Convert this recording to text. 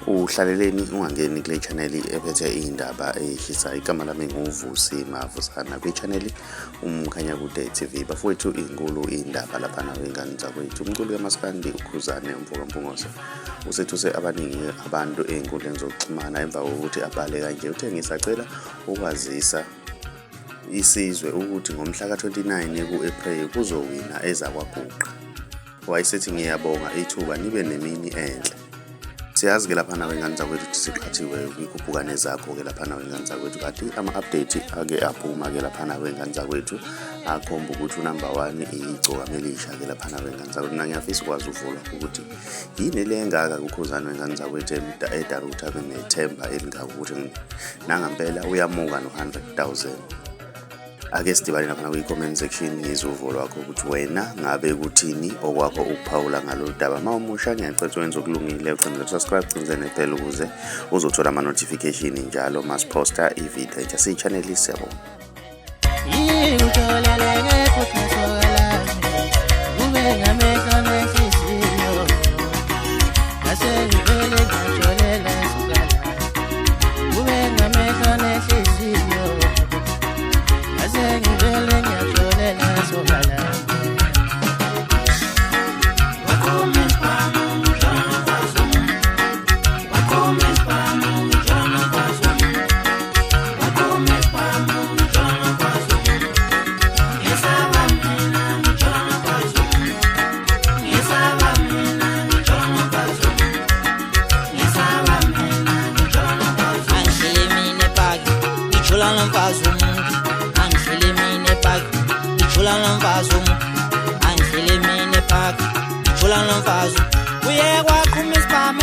Uhlaleleni ungangeni kule channel ephethe indaba eyishisa. Igama lami nguVusi Mavusana kwi-channel uMkhanyakude TV. Bafowethu inkulu indaba laphana wengane zakwethu. Umculi kaMaskandi uKhuzani Mvuka usethuse abaningi abantu ey'nkundleni zokuxhumana emva kokuthi abhale kanje. Uthe ngisacela ukwazisa isizwe ukuthi ngomhla ka-29 ku-April kuzowina ezakwaGuqa. Wayesethi ngiyabonga ithuba nibe nemini enhle. Siyazi-ke laphana wengane zakwethu ukuthi siqhathiwe kwikhuphukane zakho-ke laphana wengane zakwethu, kanti ama-update ake aphuma-ke laphana wengane zakwethu akhomba ukuthi unumber 1 igcokamelisha-ke laphana wengane zakwethu. Mina ngiyafisa ukwazi uvula ukuthi yini le engaka kuKhuzani wengane zakwethu edarutha benethemba elingaka ukuthi nangempela uyamuka no-100,000. Ake sidibane lapha kwi-comment section ngizovo lwakho ukuthi wena ngabe kuthini okwakho ukuphawula ngalolu daba. Mawumusha ngiyacela wenze okulungile, ucela subscribe kunzene phela ukuze uzothola ama-notification njalo masiposta i-video entsha siyi-channel siyabona. Uye kwakho uMr.